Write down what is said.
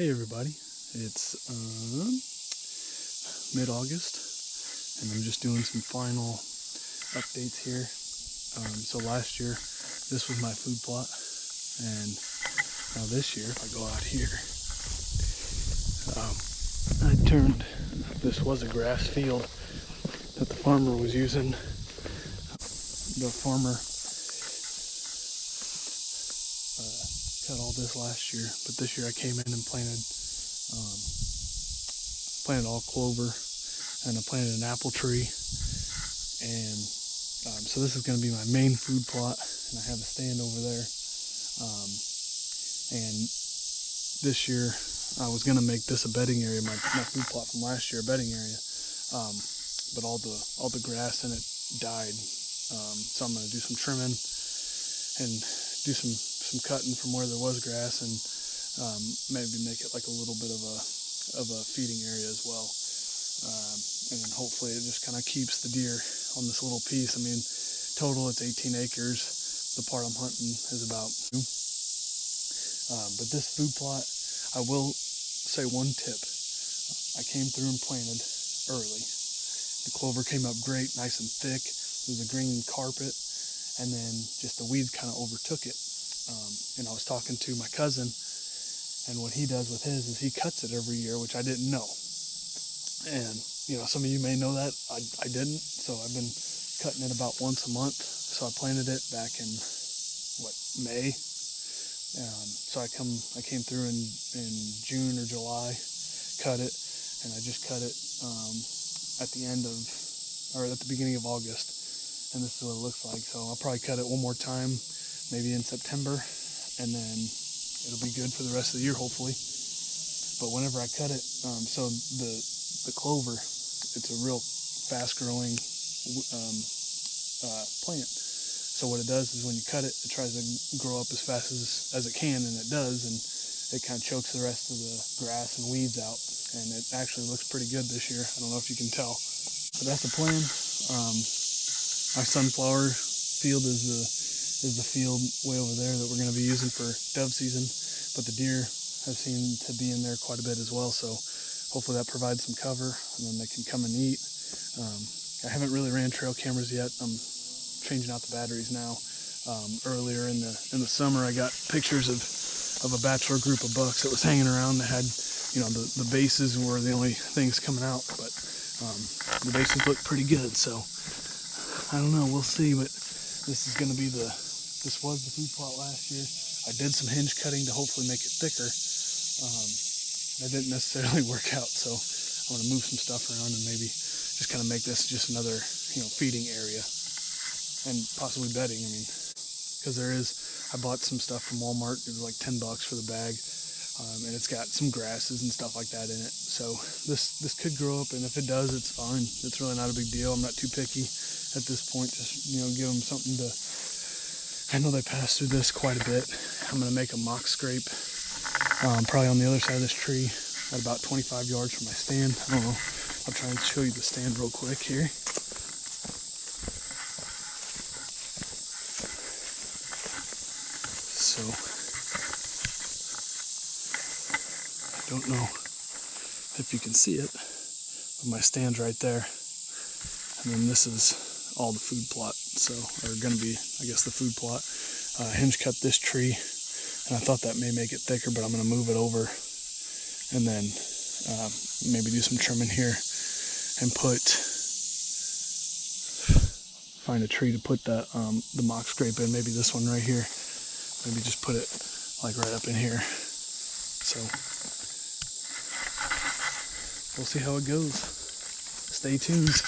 Hey everybody, it's mid-August and I'm just doing some final updates here. So last year this was my food plot, and now this year if I go out here, this was a grass field that the farmer was using. The farmer cut all this last year, but this year I came in and planted all clover, and I planted an apple tree, and so this is going to be my main food plot, and I have a stand over there. And this year I was going to make this a bedding area, my food plot from last year, a bedding area, but all the grass in it died. So I'm going to do some trimming and do some cutting from where there was grass, and maybe make it like a little bit of a feeding area as well. And then hopefully it just kind of keeps the deer on this little piece. I mean, total it's 18 acres. The part I'm hunting is about 2. But this food plot, I will say one tip. I came through and planted early. The clover came up great, nice and thick. There was a green carpet, and then just the weeds kind of overtook it. And I was talking to my cousin, and what he does with his is he cuts it every year, which I didn't know. And some of you may know that. I didn't. So I've been cutting it about once a month. So I planted it back in May. So I came through in June or July, cut it, and I just cut it at the beginning of August, and this is what it looks like. So I'll probably cut it one more time, maybe in September, and then it'll be good for the rest of the year, hopefully. But whenever I cut it, so the clover, it's a real fast-growing plant. So what it does is when you cut it, it tries to grow up as fast as it can, and it does, and it kind of chokes the rest of the grass and weeds out, and it actually looks pretty good this year. I don't know if you can tell, but that's the plan. My sunflower field is the field way over there that we're going to be using for dove season, but the deer have seemed to be in there quite a bit as well, so hopefully that provides some cover, and then they can come and eat. I haven't really ran trail cameras yet. I'm changing out the batteries now. Earlier in the summer, I got pictures of a bachelor group of bucks that was hanging around that had, the bases were the only things coming out, but the bases look pretty good. So I don't know, we'll see. But this was the food plot last year. I did some hinge cutting to hopefully make it thicker. That didn't necessarily work out, so I want to move some stuff around and maybe just kind of make this just another feeding area, and possibly bedding. I mean, because I bought some stuff from Walmart. It was like $10 for the bag, and it's got some grasses and stuff like that in it. So this could grow up, and if it does, it's fine. It's really not a big deal. I'm not too picky at this point. Just give them something to. I know they pass through this quite a bit. I'm gonna make a mock scrape, probably on the other side of this tree, at about 25 yards from my stand. I don't know. I'll try and show you the stand real quick here. So, I don't know if you can see it, but my stand's right there. And then this is all the food plot, or gonna be, I guess, the food plot. Hinge cut this tree, and I thought that may make it thicker, but I'm gonna move it over, and then maybe do some trimming here, and find a tree to put the mock scrape in. Maybe this one right here. Maybe just put it like right up in here. So we'll see how it goes. Stay tuned.